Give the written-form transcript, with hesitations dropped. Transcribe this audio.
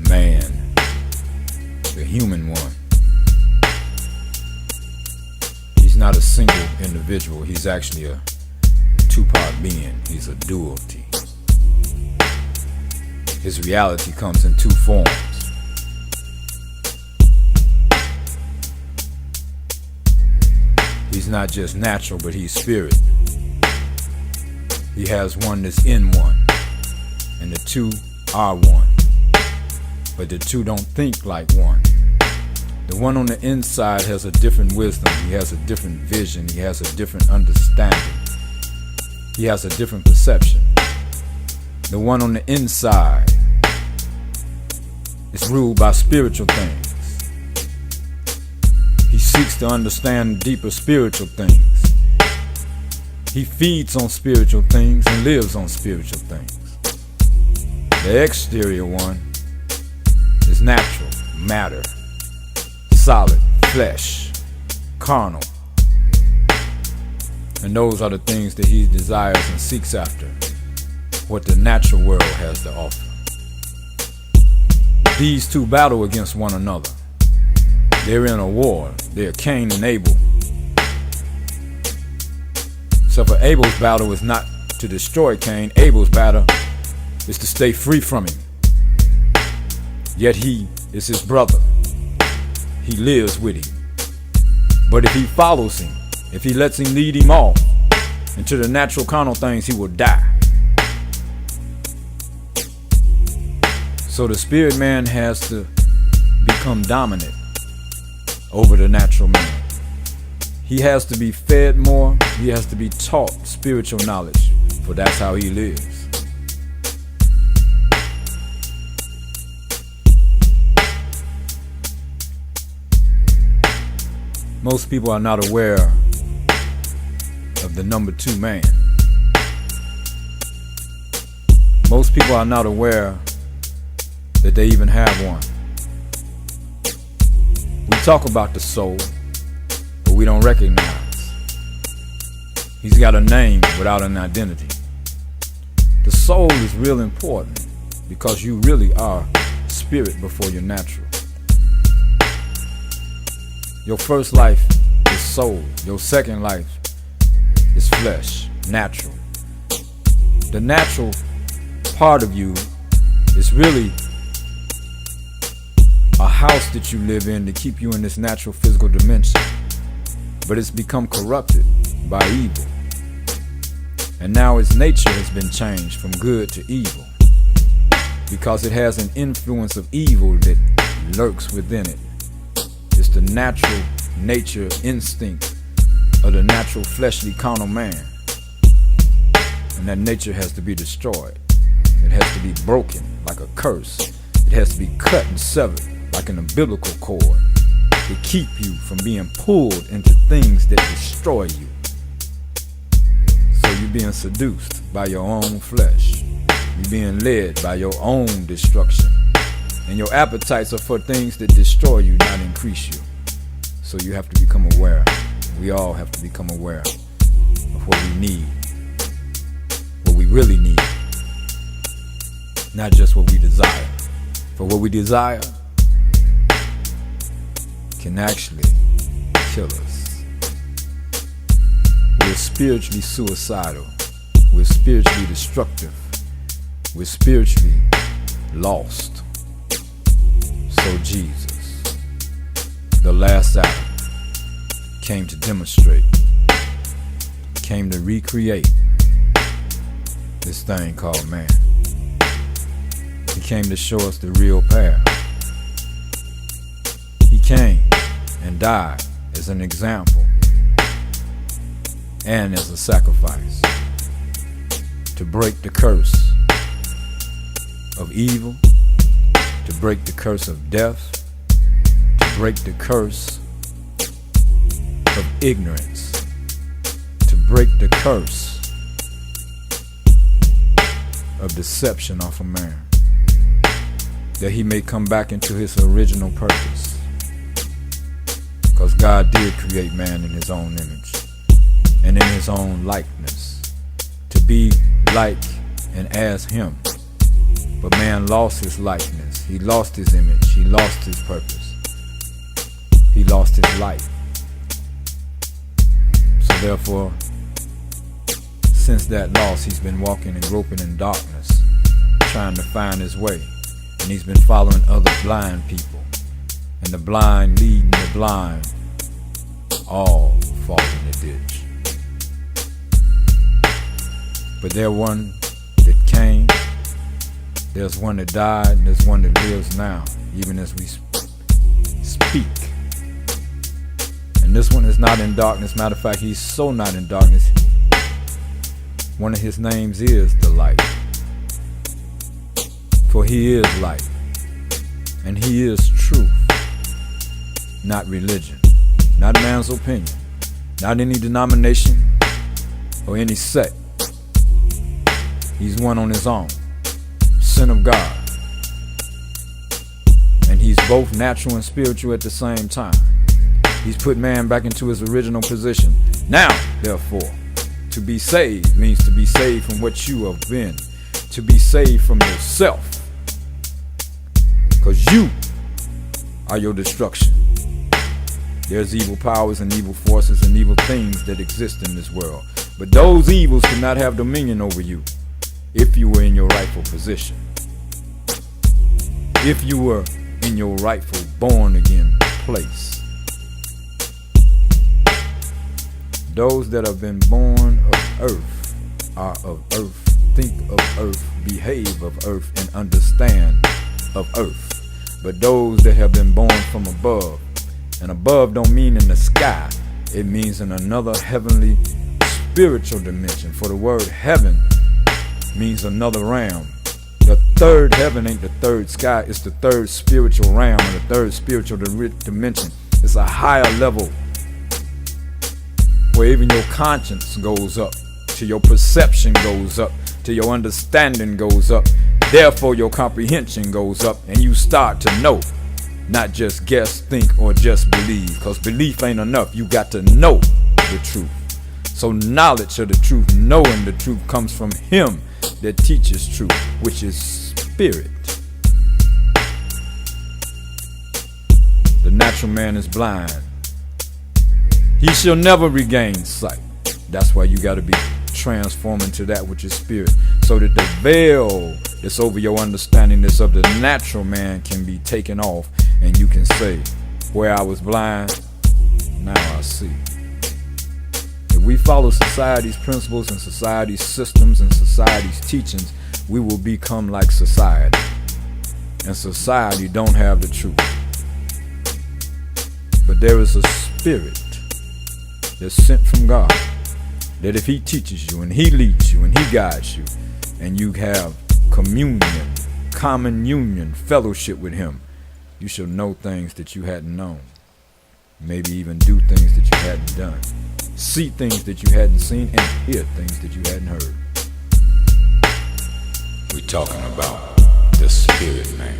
man, the human one. He's not a single individual. He's actually a two-part being. He's a duality. His reality comes in two forms. He's not just natural, but he's spirit. He has one that's in one, and the two are one. But the two don't think like one. The one on the inside has a different wisdom. He has a different vision. He has a different understanding. He has a different perception. The one on the inside is ruled by spiritual things. He seeks to understand deeper spiritual things. He feeds on spiritual things and lives on spiritual things. The exterior one is natural, matter, solid, flesh, carnal. And those are the things that he desires and seeks after, what the natural world has to offer. These two battle against one another. They're in a war. They're Cain and Abel. So for Abel's battle is not to destroy Cain. Abel's battle is to stay free from him. Yet he is his brother. He lives with him. But if he follows him, if he lets him lead him off into the natural carnal things, he will die. So the spirit man has to become dominant over the natural man. He has to be fed more. He has to be taught spiritual knowledge, for that's how he lives. Most people are not aware of the number 2 man. Most people are not aware that they even have one. We talk about the soul, but we don't recognize. He's got a name without an identity. The soul is real important because you really are spirit before you're natural. Your first life is soul. Your second life is flesh, natural. The natural part of you is really a house that you live in to keep you in this natural physical dimension. But it's become corrupted by evil. And now its nature has been changed from good to evil, because it has an influence of evil that lurks within it. It's the natural nature instinct of the natural fleshly carnal man. And that nature has to be destroyed. It has to be broken like a curse. It has to be cut and severed like an umbilical cord to keep you from being pulled into things that destroy you. So you're being seduced by your own flesh. You're being led by your own destruction. And your appetites are for things that destroy you, not increase you. So you have to become aware. We all have to become aware of what we need, what we really need, not just what we desire. For what we desire can actually kill us. We're spiritually suicidal. We're spiritually destructive. We're spiritually lost. So Jesus, the last Adam, came to demonstrate, came to recreate this thing called man. He came to show us the real path. He came and died as an example and as a sacrifice to break the curse of evil, to break the curse of death, to break the curse of ignorance, to break the curse of deception off a man, that he may come back into his original purpose. Because God did create man in his own image and in his own likeness, to be like and as him. But man lost his likeness. He lost his image. He lost his purpose. He lost his life. So therefore, since that loss, he's been walking and groping in darkness, trying to find his way. And he's been following other blind people. And the blind leading the blind, all fall in the ditch. But there's one that came, there's one that died, and there's one that lives now, even as we speak. And this one is not in darkness. Matter of fact, he's so not in darkness. One of his names is the light. For he is light. And he is truth. Not religion. Not man's opinion. Not any denomination or any sect. He's one on his own. Son of God. And he's both natural and spiritual at the same time. He's put man back into his original position. Now, therefore, to be saved means to be saved from what you have been. To be saved from yourself. Because you are your destruction. There's evil powers and evil forces and evil things that exist in this world. But those evils cannot have dominion over you if you were in your rightful position. If you were in your rightful born again place. Those that have been born of earth are of earth, think of earth, behave of earth, and understand of earth. But those that have been born from above, and above don't mean in the sky, it means in another heavenly spiritual dimension. For the word heaven means another realm. The third heaven ain't the third sky, it's the third spiritual realm, and the third spiritual dimension. It's a higher level where even your conscience goes up, till your perception goes up, till your understanding goes up. Therefore your comprehension goes up, and you start to know. Not just guess, think, or just believe. Because belief ain't enough. You got to know the truth. So knowledge of the truth, knowing the truth, comes from him that teaches truth, which is spirit. The natural man is blind. He shall never regain sight. That's why you got to be transformed into that which is spirit. So that the veil that's over your understanding that's of the natural man can be taken off. And you can say, where I was blind, now I see. If we follow society's principles and society's systems and society's teachings, we will become like society. And society don't have the truth. But there is a spirit that's sent from God, that if he teaches you and he leads you and he guides you, and you have communion, common union, fellowship with him, you shall know things that you hadn't known. Maybe even do things that you hadn't done. See things that you hadn't seen and hear things that you hadn't heard. We're talking about the spirit man.